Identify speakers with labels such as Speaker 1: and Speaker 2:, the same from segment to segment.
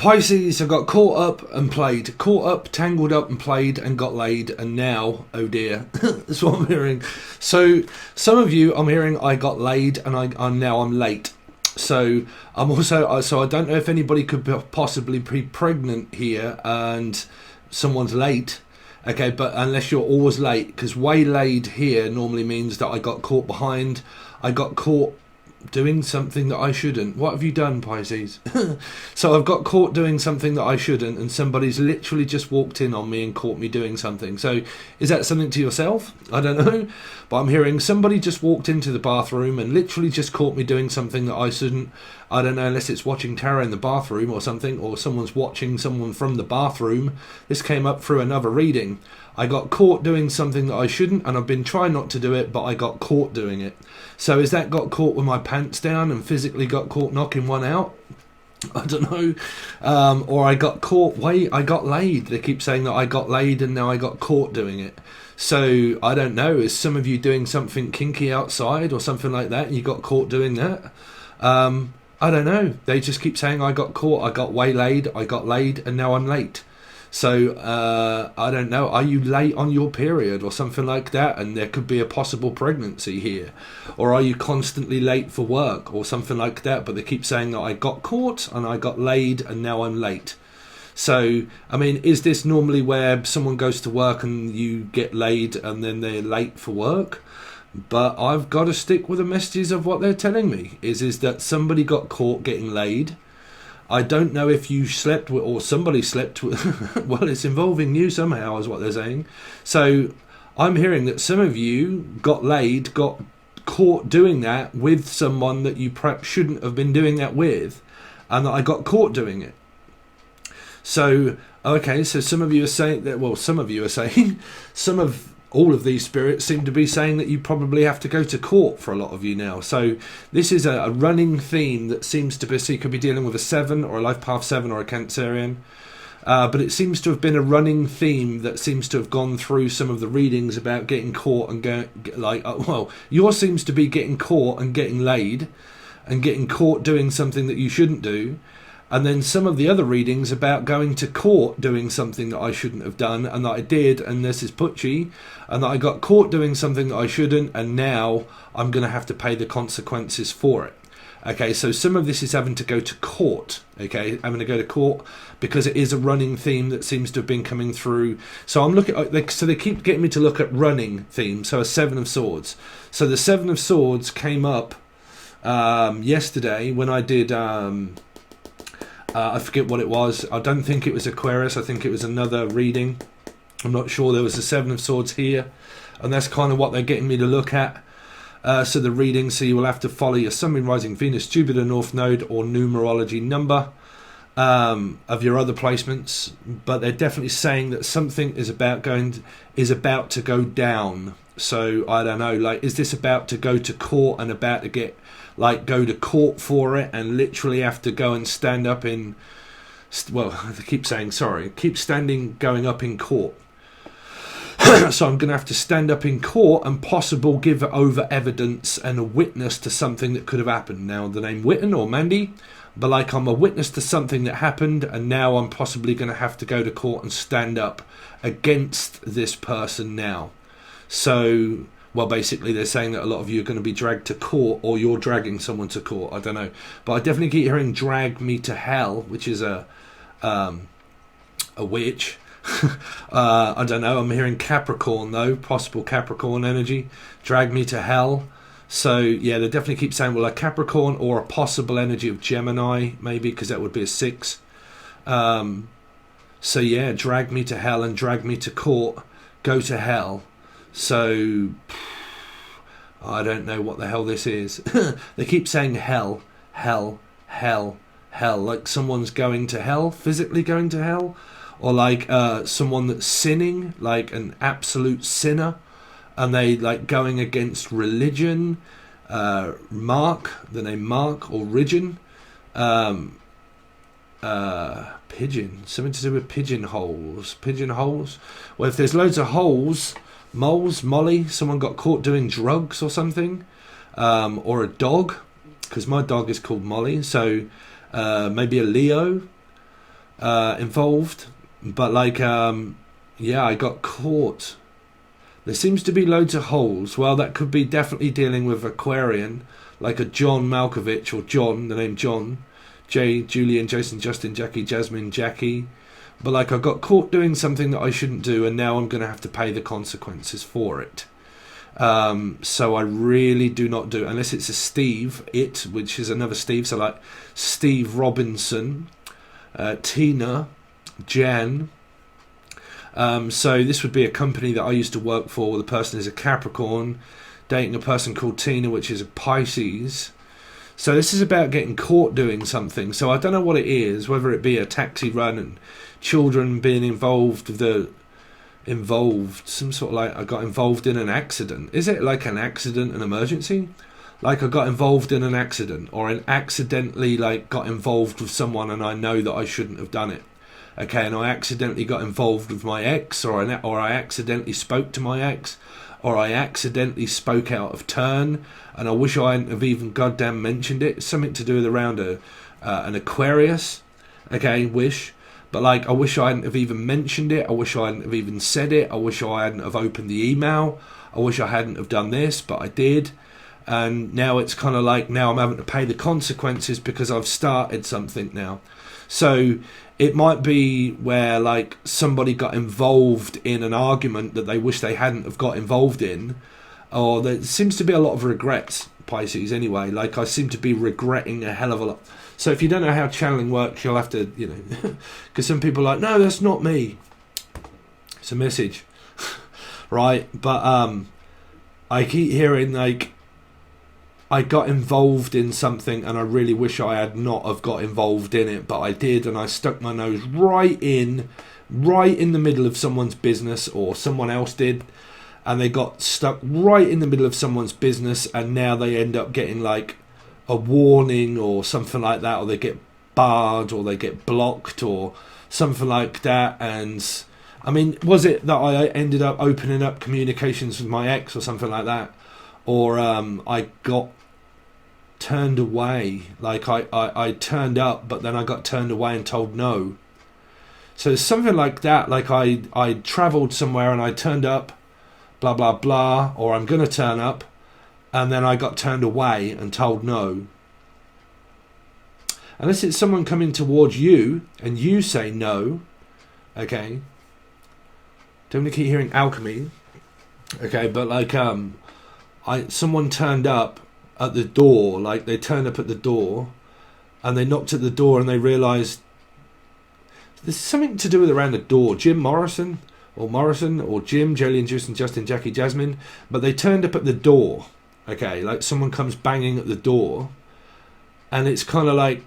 Speaker 1: Pisces, I got caught up and played. Caught up, tangled up and played and got laid. And now, oh dear, that's what I'm hearing. So some of you, I'm hearing I got laid and I'm late. So I'm also, so I don't know if anybody could possibly be pregnant here and someone's late. Okay, but unless you're always late, because waylaid here normally means that I got caught behind. I got caught doing something that I shouldn't. What have you done, Pisces? So I've got caught doing something that I shouldn't, and somebody's literally just walked in on me and caught me doing something. So is that something to yourself? I don't know, but I'm hearing somebody just walked into the bathroom and literally just caught me doing something that I shouldn't. I don't know, unless it's watching tarot in the bathroom or something, or someone's watching someone from the bathroom. This came up through another reading. I got caught doing something that I shouldn't, and I've been trying not to do it, but I got caught doing it. So is that got caught with my pants down and physically got caught knocking one out? I don't know. Or I got caught, I got laid. They keep saying that I got laid and now I got caught doing it. So I don't know, is some of you doing something kinky outside or something like that and you got caught doing that? I don't know. They just keep saying I got caught, I got waylaid, I got laid and now I'm late. So, I don't know, are you late on your period or something like that? And there could be a possible pregnancy here. Or are you constantly late for work or something like that? But they keep saying that I got caught and I got laid and now I'm late. So, I mean, is this normally where someone goes to work and you get laid and then they're late for work? But I've got to stick with the messages of what they're telling me. Is that somebody got caught getting laid. I don't know if you slept with, or somebody slept with, well, it's involving you somehow is what they're saying. So I'm hearing that some of you got laid, got caught doing that with someone that you perhaps shouldn't have been doing that with, and that I got caught doing it. So, okay, so some of you are saying that, well, some of you are saying, all of these spirits seem to be saying that you probably have to go to court for a lot of you now. So this is a running theme that seems to be, so you could be dealing with a 7 or a life path 7 or a Cancerian. But it seems to have been a running theme that seems to have gone through some of the readings about getting caught and going, like, well, yours seems to be getting caught and getting laid and getting caught doing something that you shouldn't do. And then some of the other readings about going to court doing something that I shouldn't have done and that I did, and this is putchy, and that I got caught doing something that I shouldn't, and now I'm going to have to pay the consequences for it. Okay, so some of this is having to go to court, okay, having to go to court because it is a running theme that seems to have been coming through. So I'm looking, so they keep getting me to look at running themes, so a 7 of Swords. So the 7 of Swords came up yesterday when I did... I forget what it was. I don't think it was Aquarius. I think it was another reading. I'm not sure. There was a 7 of Swords here. And that's kind of what they're getting me to look at. So the reading, so you will have to follow your Sun, Moon, Rising, Venus, Jupiter, North Node or numerology number of your other placements. But they're definitely saying that something is about to go down. So I don't know, like, is this about to go to court and about to get, like, go to court for it and literally have to go and stand up in, well, I keep saying, sorry, keep going up in court. So I'm going to have to stand up in court and possibly give over evidence and a witness to something that could have happened. Now, the name Witten or Mandy, but like I'm a witness to something that happened, and now I'm possibly going to have to go to court and stand up against this person now. So, well, basically they're saying that a lot of you are going to be dragged to court, or you're dragging someone to court. I don't know, but I definitely keep hearing "drag me to hell," which is a witch. I don't know. I'm hearing Capricorn though, possible Capricorn energy. Drag me to hell. So yeah, they definitely keep saying, well, a Capricorn or a possible energy of Gemini, maybe, because that would be a 6. So yeah, drag me to hell and drag me to court. Go to hell. So, I don't know what the hell this is. They keep saying hell, hell, hell, hell. Like someone's going to hell, physically going to hell. Or like someone that's sinning, like an absolute sinner. And they like going against religion. Mark, the name Mark or Rigen. Pigeon, something to do with pigeonholes. Pigeonholes? Well, if there's loads of holes... Moles, Molly, someone got caught doing drugs or something, or a dog, because my dog is called Molly, so maybe a Leo, involved, but like yeah, I got caught. There seems to be loads of holes. Well, that could be definitely dealing with Aquarian, like a John Malkovich, or John, the name John, Jay, Julian, Jason, Justin, Jackie, Jasmine, Jackie. But like I got caught doing something that I shouldn't do, and now I'm going to have to pay the consequences for it. So I really do not do, unless it's a Steve, which is another Steve, so like Steve Robinson, Tina, Jan. So this would be a company that I used to work for. The person is a Capricorn, dating a person called Tina, which is a Pisces. So this is about getting caught doing something. So I don't know what it is, whether it be a taxi run and children being involved, some sort of like I got involved in an accident. Is it like an accident, an emergency? Like I got involved in an accident, or an accidentally like got involved with someone and I know that I shouldn't have done it. Okay, and I accidentally got involved with my ex, or I accidentally spoke to my ex, or I accidentally spoke out of turn, and I wish I hadn't have even goddamn mentioned it. It's something to do with around an Aquarius. Okay, wish. But like, I wish I hadn't have even mentioned it. I wish I hadn't have even said it. I wish I hadn't have opened the email. I wish I hadn't have done this, but I did. And now it's kind of like, now I'm having to pay the consequences because I've started something now. So it might be where like somebody got involved in an argument that they wish they hadn't have got involved in, or there seems to be a lot of regrets, Pisces, anyway. Like I seem to be regretting a hell of a lot. So if you don't know how channeling works, you'll have to, you know, because some people are like, no, that's not me. It's a message, right? But I keep hearing like, I got involved in something and I really wish I had not have got involved in it, but I did, and I stuck my nose right in the middle of someone's business, or someone else did, and they got stuck right in the middle of someone's business, and now they end up getting like a warning or something like that, or they get barred, or they get blocked, or something like that. And I mean, was it that I ended up opening up communications with my ex or something like that, or I got turned away, like I turned up but then I got turned away and told no. So something like that, like I travelled somewhere and I turned up, blah blah blah, or I'm gonna turn up, and then I got turned away and told no. Unless it's someone coming towards you and you say no. Okay, don't keep hearing alchemy. Okay, but like someone turned up at the door, like they turned up at the door and they knocked at the door and they realised there's something to do with around the door. Jim Morrison or Jim, Jillian, Justin, Justin, Jackie, Jasmine, but they turned up at the door. Okay, like someone comes banging at the door, and it's kind of like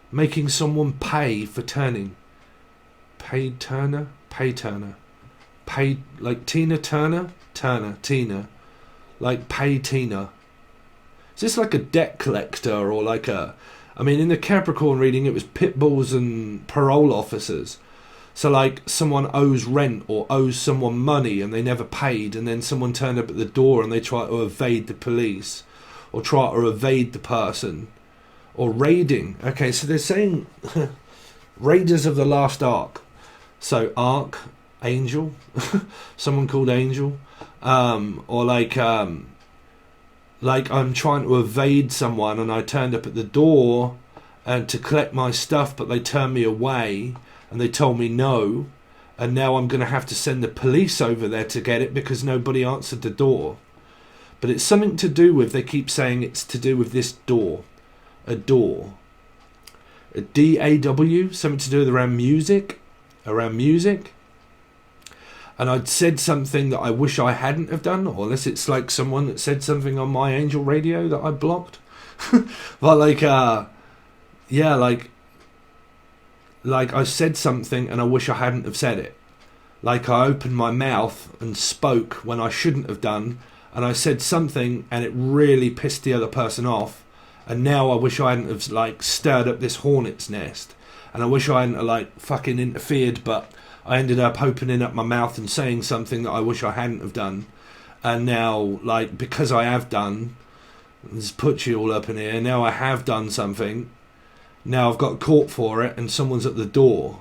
Speaker 1: making someone pay for turning. Pay Turner, like Tina Turner, Tina. Like pay Tina. Is this like a debt collector, or like a... I mean, in the Capricorn reading, it was pit bulls and parole officers. So like someone owes rent or owes someone money and they never paid, and then someone turned up at the door and they try to evade the police or try to evade the person, or raiding. Okay, so they're saying Raiders of the Last Ark. So Ark, Angel, someone called Angel. Or like I'm trying to evade someone and I turned up at the door and to collect my stuff, but they turned me away and they told me no, and now I'm going to have to send the police over there to get it because nobody answered the door. But it's something to do with, they keep saying it's to do with this door, a DAW, something to do with around music. And I'd said something that I wish I hadn't have done, or unless it's like someone that said something on my angel radio that I blocked. But like, yeah, like I said something and I wish I hadn't have said it. Like I opened my mouth and spoke when I shouldn't have done, and I said something and it really pissed the other person off, and now I wish I hadn't have like stirred up this hornet's nest, and I wish I hadn't have like fucking interfered, but I ended up opening up my mouth and saying something that I wish I hadn't have done. And now, like, because I have done, this puts you all up in here, now I have done something, Now I've got caught for it and someone's at the door.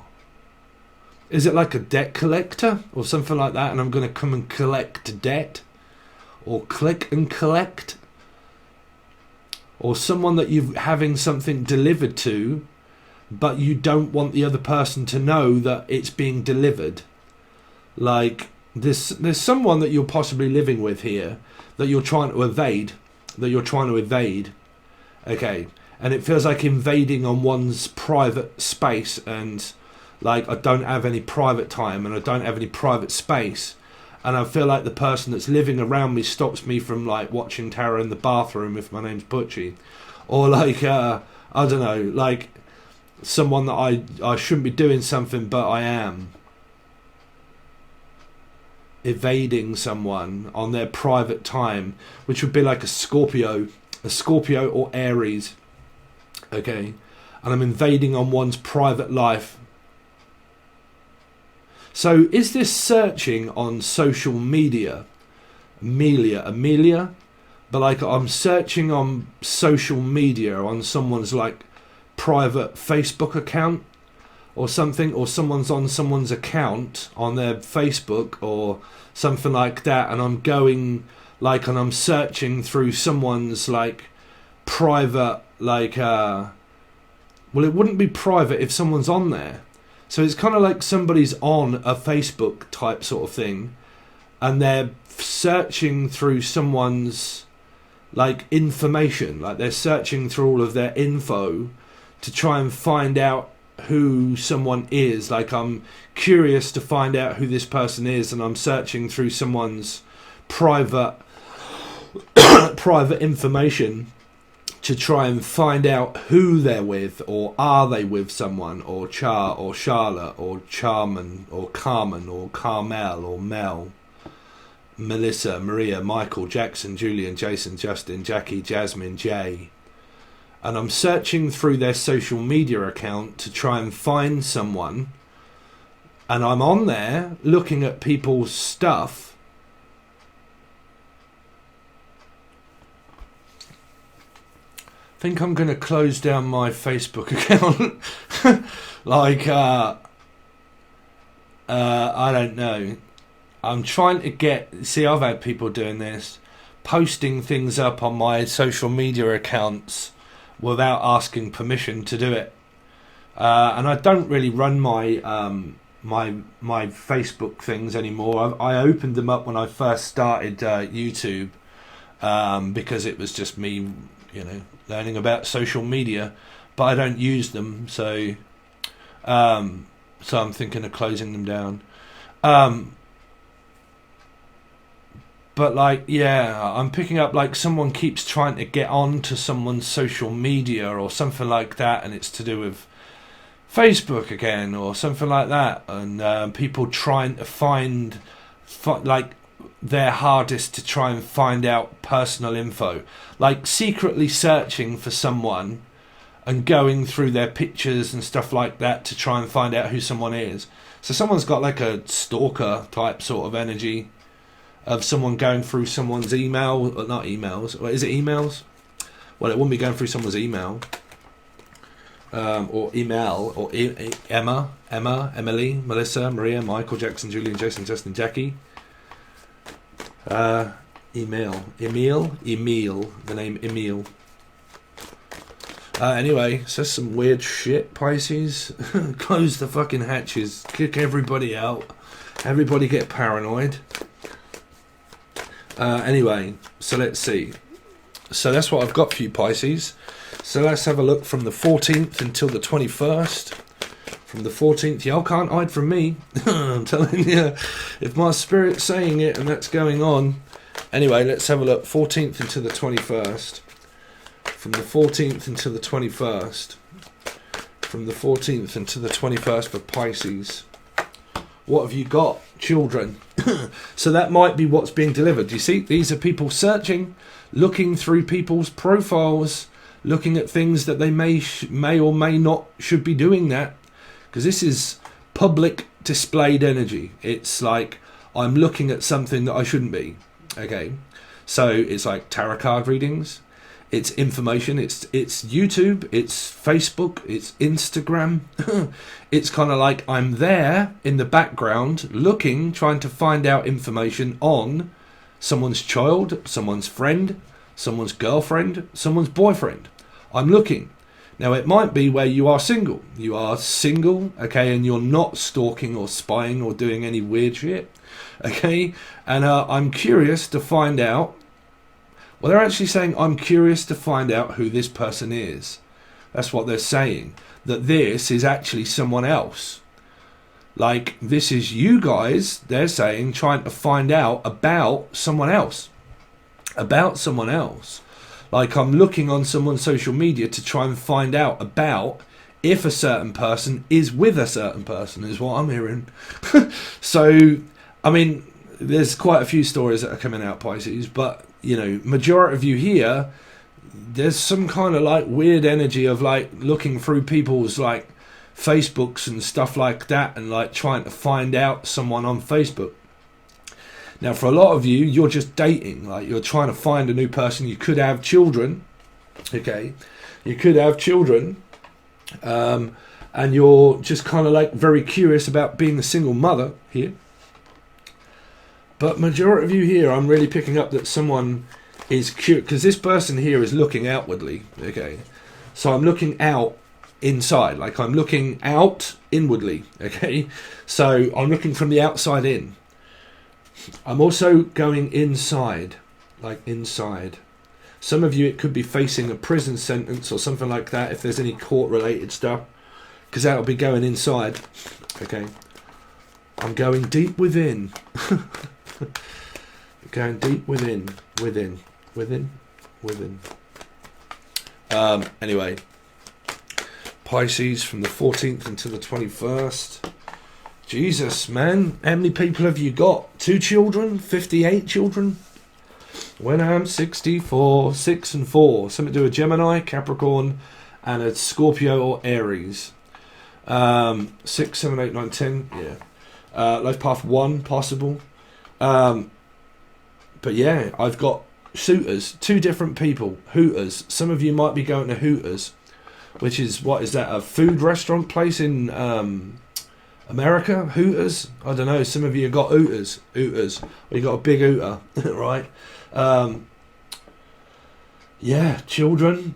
Speaker 1: Is it like a debt collector or something like that, and I'm going to come and collect debt? Or click and collect? Or someone that you're having something delivered to, but you don't want the other person to know that it's being delivered. Like, there's someone that you're possibly living with here that you're trying to evade. Okay. And it feels like invading on one's private space, and like, I don't have any private time and I don't have any private space. And I feel like the person that's living around me stops me from like watching tarot in the bathroom if my name's Butchie. Or like, I don't know, like someone that I shouldn't be doing something, but I am. Evading someone on their private time, which would be like a Scorpio or Aries. Okay. And I'm invading on one's private life. So is this searching on social media? Amelia? But like, I'm searching on social media on someone's like private Facebook account or something, or someone's on someone's account on their Facebook or something like that, and I'm going like, and I'm searching through someone's like private, like well, it wouldn't be private if someone's on there. So it's kind of like somebody's on a Facebook type sort of thing, and they're searching through someone's like information, like they're searching through all of their info to try and find out who someone is. Like, I'm curious to find out who this person is, and I'm searching through someone's private information to try and find out who they're with, or are they with someone, or Char, or Charlotte, or Charman, or Carmen, or Carmel, or Mel, Melissa, Maria, Michael, Jackson, Julian, Jason, Justin, Jackie, Jasmine, Jay. And I'm searching through their social media account to try and find someone, and I'm on there looking at people's stuff. I think I'm going to close down my Facebook account. Like, I don't know. I'm trying to get... See, I've had people doing this, posting things up on my social media accounts without asking permission to do it. And I don't really run my my Facebook things anymore. I opened them up when I first started YouTube, because it was just me, learning about social media, but I don't use them, so I'm thinking of closing them down. But like, yeah, I'm picking up like someone keeps trying to get on to someone's social media or something like that, and it's to do with Facebook again or something like that, and people trying to find like their hardest to try and find out personal info, like secretly searching for someone and going through their pictures and stuff like that to try and find out who someone is. So someone's got like a stalker type sort of energy of someone going through someone's email, or not emails, or is it emails? Well, it wouldn't be going through someone's email, or email, or Emma, Emily, Melissa, Maria, Michael, Jackson, Julian, Jason, Justin, Jackie. Emil, the name Emil. Anyway, says some weird shit, Pisces. Close the fucking hatches, kick everybody out, everybody get paranoid. Anyway, so let's see. So that's what I've got for you, Pisces. So let's have a look from the 14th until the 21st. From the 14th, y'all can't hide from me. I'm telling you, if my spirit's saying it and that's going on. Anyway, let's have a look. 14th until the 21st. From the 14th until the 21st. From the 14th until the 21st for Pisces. What have you got? Children. So that might be what's being delivered. You see, these are people searching, looking through people's profiles, looking at things that they may or may not should be doing that. Because this is public displayed energy. It's like I'm looking at something that I shouldn't be. Okay. So it's like tarot card readings. it's information, it's YouTube, it's Facebook, it's Instagram. It's kind of like I'm there in the background looking, trying to find out information on someone's child, someone's friend, someone's girlfriend, someone's boyfriend. I'm looking. Now, it might be where you are single. You are single, okay, and you're not stalking or spying or doing any weird shit, okay? And I'm curious to find out. Well, they're actually saying, I'm curious to find out who this person is. That's what they're saying. That this is actually someone else. Like, this is you guys, they're saying, trying to find out about someone else. About someone else. Like, I'm looking on someone's social media to try and find out about if a certain person is with a certain person, is what I'm hearing. So, I mean, there's quite a few stories that are coming out, Pisces, but, you know, majority of you here, there's some kind of, like, weird energy of, like, looking through people's, like, Facebooks and stuff like that and, like, trying to find out someone on Facebook. Now, for a lot of you, you're just dating. Like, you're trying to find a new person. You could have children. Okay. You could have children. And you're just kind of like very curious about being a single mother here. But majority of you here, I'm really picking up that someone is curious. Because this person here is looking outwardly. Okay. So I'm looking out inside. Like, I'm looking out inwardly. Okay. So I'm looking from the outside in. I'm also going inside, like inside. Some of you, it could be facing a prison sentence or something like that, if there's any court-related stuff, because that'll be going inside. Okay, I'm going deep within. Going deep within. Anyway, Pisces from the 14th until the 21st. Jesus, man. How many people have you got? 2 children? 58 children? When I'm 64, 6 and 4. Something to do with Gemini, Capricorn, and a Scorpio or Aries. 6, 7, 8, 9, 10. Yeah. Life path 1, possible. But yeah, I've got suitors. 2 different people. Hooters. Some of you might be going to Hooters, which is, what is that? A food restaurant place in America? Hooters? I don't know. Some of you have got Hooters. Well, you got a big Hooter, right? Yeah, children.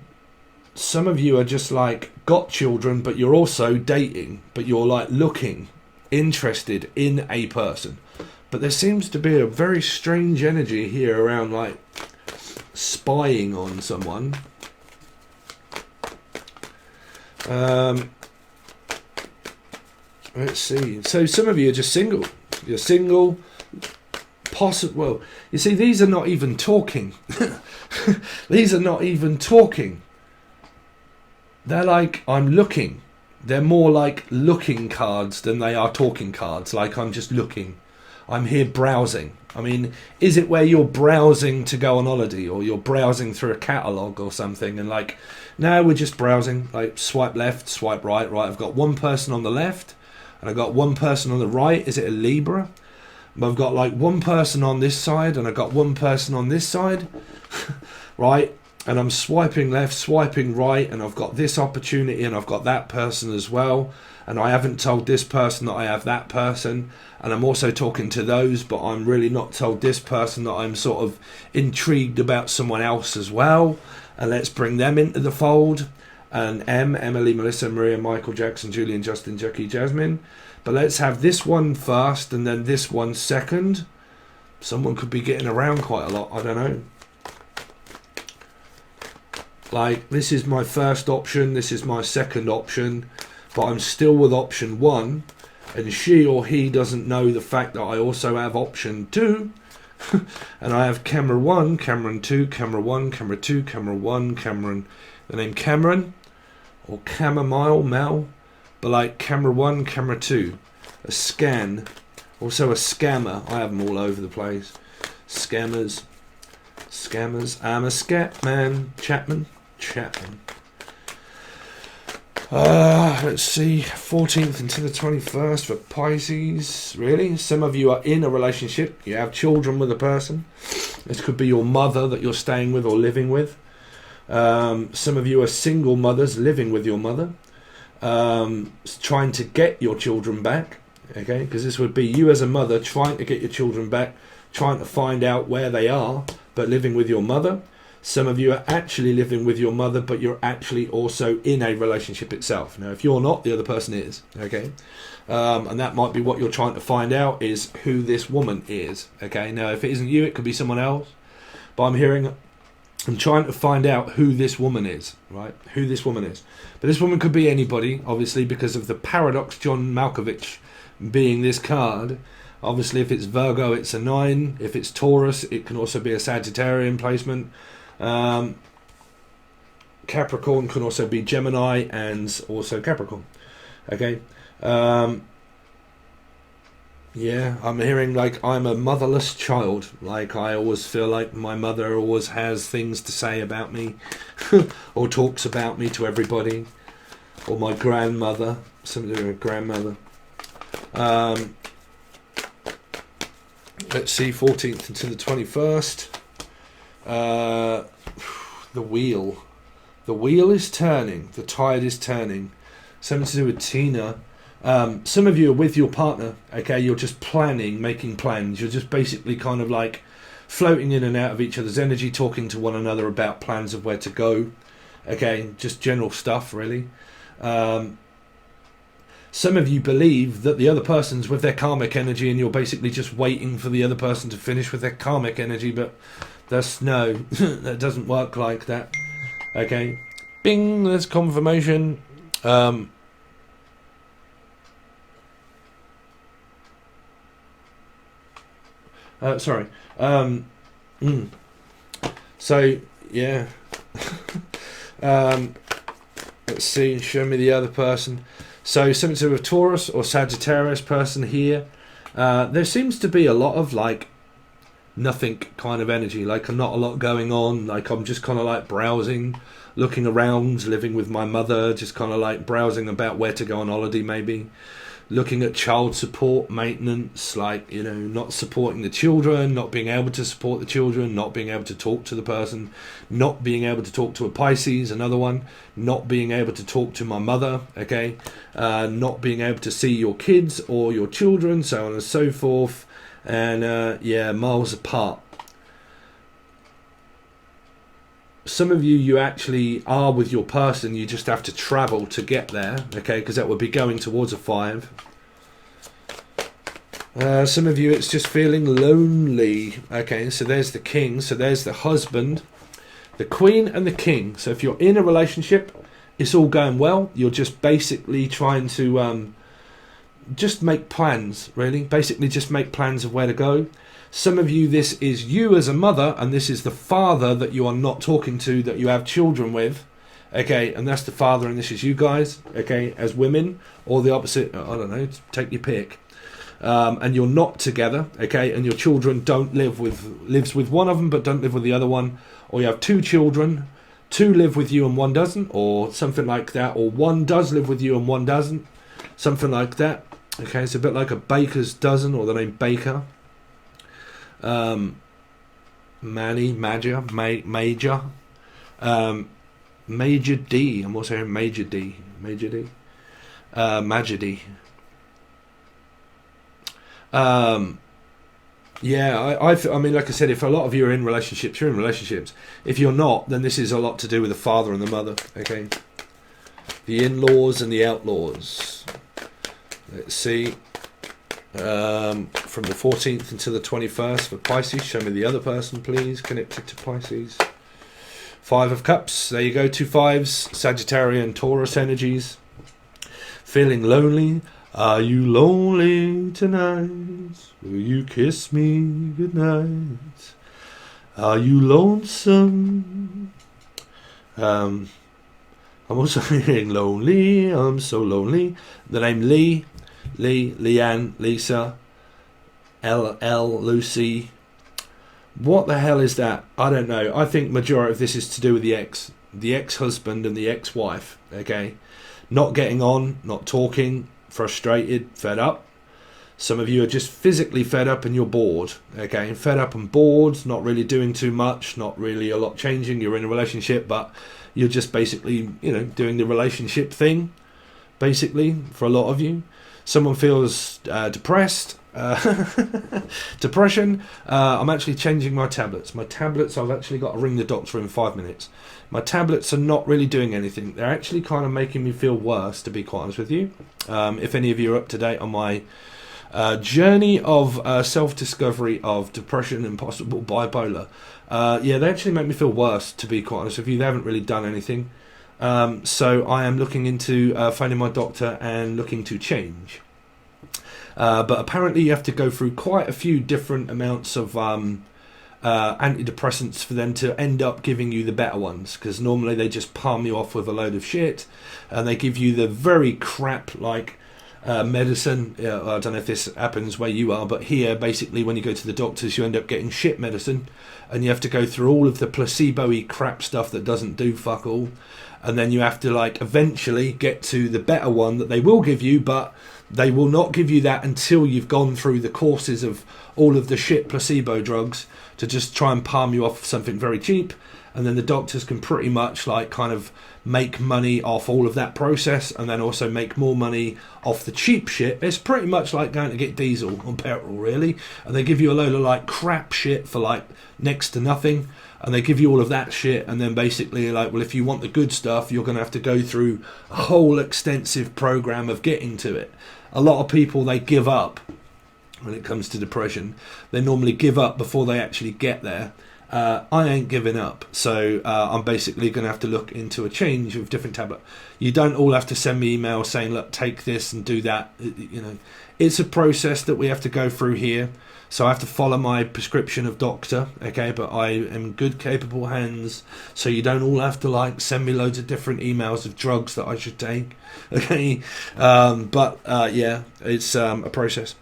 Speaker 1: Some of you are just like got children, but you're also dating, but you're like looking, interested in a person. But there seems to be a very strange energy here around like spying on someone. Let's see. So some of you are just single. You're single. Well, you see, these are not even talking. These are not even talking. They're like, I'm looking. They're more like looking cards than they are talking cards. Like, I'm just looking. I'm here browsing. I mean, is it where you're browsing to go on holiday, or you're browsing through a catalogue or something, and like, no, we're just browsing. Like, swipe left, swipe right. Right, I've got one person on the left, and I've got one person on the right. Is it a Libra? I've got like one person on this side, and I've got one person on this side. Right, and I'm swiping left, swiping right, and I've got this opportunity, and I've got that person as well, and I haven't told this person that I have that person, and I'm also talking to those, but I'm really not told this person that I'm sort of intrigued about someone else as well, and let's bring them into the fold. And Emily, Melissa, Maria, Michael, Jackson, Julian, Justin, Jackie, Jasmine. But let's have this one first and then this one second. Someone could be getting around quite a lot. I don't know. Like, this is my first option. This is my second option. But I'm still with option 1. And she or he doesn't know the fact that I also have option 2. And I have camera 1, Cameron 2, camera 1, camera 2, camera 1, Cameron. The name Cameron. Or Chamomile, Mel. But like camera 1, camera 2. A scan. Also a scammer. I have them all over the place. Scammers. I'm a scat man. Chapman. Let's see. 14th until the 21st for Pisces. Really? Some of you are in a relationship. You have children with a person. This could be your mother that you're staying with or living with. Some of you are single mothers living with your mother, trying to get your children back. Okay, because this would be you as a mother trying to get your children back, trying to find out where they are, but living with your mother. Some of you are actually living with your mother, but you're actually also in a relationship itself. Now, if you're not, the other person is. Okay, and that might be what you're trying to find out, is who this woman is. Okay, now if it isn't you, it could be someone else. But I'm trying to find out who this woman is, right? Who this woman is. But this woman could be anybody, obviously, because of the paradox John Malkovich being this card. Obviously, if it's Virgo, it's a 9. If it's Taurus, it can also be a Sagittarian placement. Capricorn can also be Gemini and also Capricorn. Okay. Yeah, I'm hearing like I'm a motherless child. Like I always feel like my mother always has things to say about me or talks about me to everybody. Or my grandmother, something to do with grandmother. Let's see, 14th until the 21st. The wheel. The wheel is turning. The tide is turning. Something to do with Tina. Some of you are with your partner, okay? You're just planning, making plans. You're just basically kind of like floating in and out of each other's energy, talking to one another about plans of where to go. Okay, just general stuff, really. Some of you believe that the other person's with their karmic energy and you're basically just waiting for the other person to finish with their karmic energy, but that's no, that doesn't work like that. Okay, bing, there's confirmation. Sorry. So, yeah. Let's see, show me the other person. So, something to do with Taurus or Sagittarius person here. There seems to be a lot of, like, nothing kind of energy. Like, not a lot going on. Like, I'm just kind of, like, browsing, looking around, living with my mother, just kind of, like, browsing about where to go on holiday, maybe. Looking at child support, maintenance, like, you know, not supporting the children, not being able to support the children, not being able to talk to the person, not being able to talk to a Pisces, another one, not being able to talk to my mother, okay, not being able to see your kids or your children, so on and so forth, and yeah, miles apart. Some of you actually are with your person, you just have to travel to get there, okay, because that would be going towards a 5. Some of you, it's just feeling lonely, okay, so there's the king, so there's the husband, the queen and the king. So if you're in a relationship, it's all going well, you're just basically trying to just make plans, really, basically just make plans of where to go. Some of you, this is you as a mother, and this is the father that you are not talking to, that you have children with, okay, and that's the father, and this is you guys, okay, as women, or the opposite, I don't know, take your pick, and you're not together, okay, and your children lives with one of them, but don't live with the other one, or you have 2 children, 2 live with you and 1 doesn't, or something like that, or 1 does live with you and 1 doesn't, something like that, okay, it's a bit like a baker's dozen, or the name Baker. Major, Major D. I'm also hearing Major D. Major D. Yeah, I mean, like I said, if a lot of you are in relationships, you're in relationships. If you're not, then this is a lot to do with the father and the mother. Okay, the in-laws and the outlaws. Let's see. From the 14th until the 21st for Pisces. Show me the other person, please, connected to Pisces. 5 of Cups. There you go, 2 5s. Sagittarian, Taurus energies. Feeling lonely. Are you lonely tonight? Will you kiss me goodnight? Are you lonesome? I'm also feeling lonely. I'm so lonely. The name Lee, Leanne, Lisa, LL, Lucy. What the hell is that? I don't know. I think majority of this is to do with the ex-husband and the ex-wife. Okay, not getting on, not talking, frustrated, fed up. Some of you are just physically fed up and you're bored. Okay, fed up and bored, not really doing too much, not really a lot changing. You're in a relationship, but you're just basically, you know, doing the relationship thing, basically, for a lot of you. Someone feels depressed. Depression. I'm actually changing my tablets. I've actually got to ring the doctor in 5 minutes. My tablets are not really doing anything. They're actually kind of making me feel worse, to be quite honest with you. If any of you are up to date on my journey of self-discovery of depression and possible bipolar, yeah, they actually make me feel worse, to be quite honest with you. They haven't really done anything. So I am looking into finding my doctor and looking to change. But apparently you have to go through quite a few different amounts of antidepressants for them to end up giving you the better ones, because normally they just palm you off with a load of shit and they give you the very crap like medicine. I don't know if this happens where you are, but here basically when you go to the doctors you end up getting shit medicine and you have to go through all of the placebo-y crap stuff that doesn't do fuck all, and then you have to like eventually get to the better one that they will give you, but they will not give you that until you've gone through the courses of all of the shit placebo drugs to just try and palm you off something very cheap. And then the doctors can pretty much like kind of make money off all of that process and then also make more money off the cheap shit. It's pretty much like going to get diesel or petrol, really. And they give you a load of like crap shit for like next to nothing. And they give you all of that shit, and then basically like, well, if you want the good stuff, you're going to have to go through a whole extensive program of getting to it. A lot of people, they give up when it comes to depression. They normally give up before they actually get there. I ain't giving up, so I'm basically going to have to look into a change of different tablet. You don't all have to send me emails saying, look, take this and do that. You know, it's a process that we have to go through here. So I have to follow my prescription of doctor, okay, but I am in good, capable hands, so you don't all have to, like, send me loads of different emails of drugs that I should take, okay, yeah, it's a process.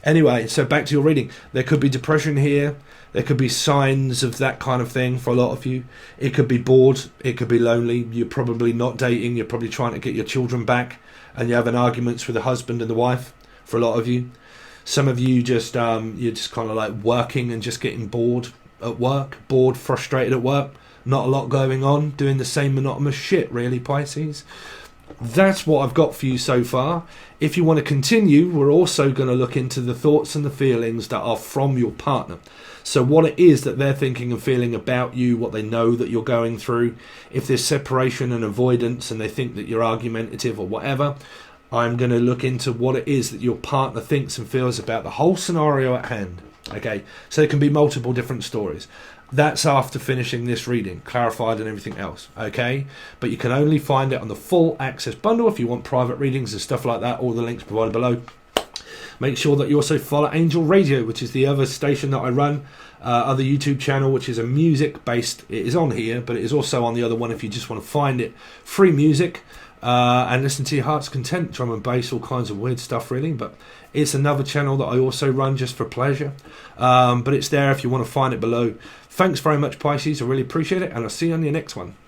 Speaker 1: Anyway, so back to your reading. There could be depression here, there could be signs of that kind of thing for a lot of you. It could be bored, it could be lonely, you're probably not dating, you're probably trying to get your children back, and you're having arguments with the husband and the wife for a lot of you. Some of you just you're just kind of like working and just getting bored at work, bored, frustrated at work, not a lot going on, doing the same monotonous shit, really, Pisces. That's what I've got for you so far. If you want to continue, we're also going to look into the thoughts and the feelings that are from your partner. So what it is that they're thinking and feeling about you, what they know that you're going through. If there's separation and avoidance and they think that you're argumentative or whatever, I'm going to look into what it is that your partner thinks and feels about the whole scenario at hand. Okay, so there can be multiple different stories. That's after finishing this reading, clarified and everything else. Okay, but you can only find it on the full access bundle. If you want private readings and stuff like that, all the links provided below. Make sure that you also follow Angel Radio, which is the other station that I run, other YouTube channel, which is a music based. It is on here, but it is also on the other one if you just want to find it. Free music. And listen to your heart's content, drum and bass, all kinds of weird stuff really, but it's another channel that I also run just for pleasure, but it's there if you want to find it below. Thanks very much, Pisces, I really appreciate it, and I'll see you on your next one.